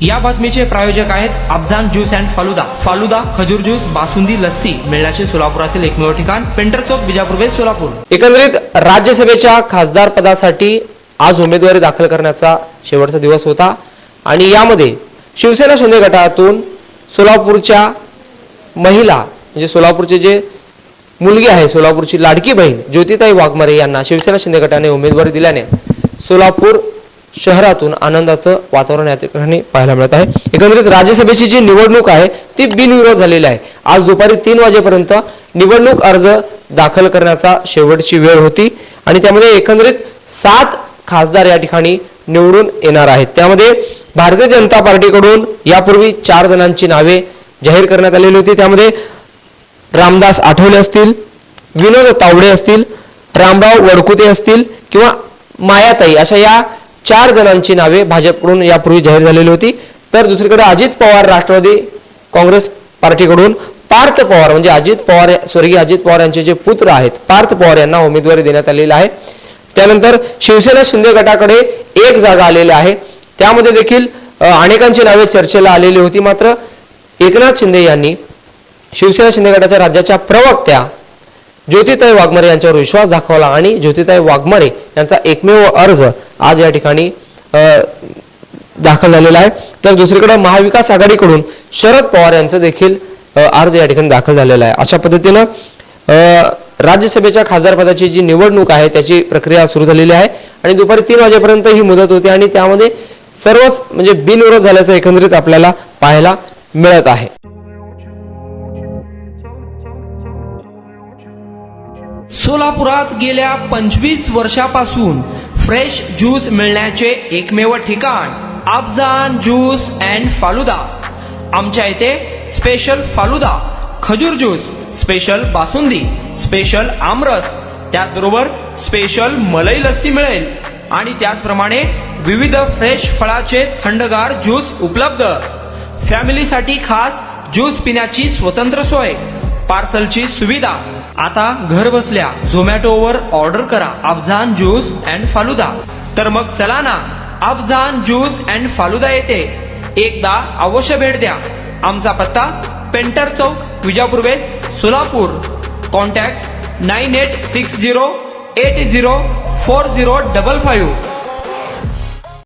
या बातमीचे प्रायोजक आहेत अफजान ज्यूस अँड फालुदा। फालुदा, खजूर ज्यूस, बासुंदी, लस्सी मिळण्याचे सोलापुरातील एकमेव ठिकाण पेंटर चौक, बिजापूर वेस्ट, सोलापूर। एकंदरीत राज्यसभेच्या खासदार पदासाठी आज उमेदवारी दाखल करण्याचा शेवटचा दिवस होता आणि यामध्ये शिवसेना शिंदे गटातून सोलापूरच्या महिला म्हणजे सोलापूरचे जे मुलगी आहे, सोलापूरची लाडकी बहीण ज्योतिताई वाघमारे यांना शिवसेना शिंदे गटाने उमेदवारी दिल्याने सोलापूर शहरातून आनंदाचं वातावरण या ठिकाणी पाहायला मिळत आहे। एकंदरीत राज्यसभेची जी निवडणूक आहे ती बिनविरोध झालेली आहे। आज दुपारी 3 वाजेपर्यंत निवडणूक अर्ज दाखल करण्याचा शेवटची वेळ होती आणि त्यामध्ये एकंदरीत 7 खासदार या ठिकाणी निवडून येणार आहेत। त्यामध्ये भारतीय जनता पार्टीकडून यापूर्वी 4 जणांची नावे जाहीर करण्यात आलेली होती। त्यामध्ये रामदास आठवले असतील, विनोद तावडे असतील, रामराव वडकुते असतील किंवा मायाताई, अशा या 4 जणांची नावे भाजपकडून यापूर्वी जाहीर झालेली होती। तर दुसरीकडे अजित पवार राष्ट्रवादी काँग्रेस पार्टीकडून पार्थ पवार म्हणजे अजित पवार, स्वर्गीय अजित पवार यांचे जे पुत्र आहेत पार्थ पवार यांना उमेदवारी देण्यात आलेली आहे। त्यानंतर शिवसेना शिंदे गटाकडे 1 जागा आलेली आहे। त्यामध्ये देखील अनेकांची नावे चर्चेला आलेली होती, मात्र एकनाथ शिंदे यांनी शिवसेना शिंदे गटाच्या राज्याच्या प्रवक्त्या ज्योतिताई वाघमारे यांच्यावर विश्वास दाखवला आणि ज्योतिताई वाघमारे यांचा एकमेव अर्ज आज या ठिकाणी दाखल झालेला आहे। तर दुसरीकडे महाविकास आघाडीकडून शरद पवार यांचा देखील अर्ज या ठिकाणी दाखल झालेला आहे। अशा पद्धतीनं राज्यसभेच्या खासदार पदाची जी निवडणूक आहे त्याची प्रक्रिया सुरू झालेली आहे आणि दुपारी 3 वाजेपर्यंत ही मुदत होती आणि त्यामध्ये सर्वच म्हणजे बिनविरोध झाल्याचं एकंदरीत आपल्याला पाहायला मिळत आहे। सोलापुरात गेल्या 25 वर्षापासून फ्रेश ज्यूस मिळण्याचे एकमेव ठिकाण अफजान ज्यूस अँड फालुदा। आमच्या इथे स्पेशल फालुदा, खजूर ज्यूस, स्पेशल बासुंदी, स्पेशल आमरस, त्याचबरोबर स्पेशल मलाई लस्सी मिळेल आणि त्याचप्रमाणे विविध फ्रेश फळाचे थंडगार ज्यूस उपलब्ध। फॅमिलीसाठी खास ज्यूस पिण्याची स्वतंत्र सोय, पार्सलची सुविधा। आता घर बसल्या झोमॅटोवर ऑर्डर करा अफजान ज्यूस अँड फालुदा। तर मग चला ना अफजान ज्यूस अँड फालुदा येथे एकदा अवश्य भेट द्या। आमचा पत्ता पेंटर चौक, बिजापूर वेस्ट, सोलापूर। कॉन्टॅक्ट 9860804055।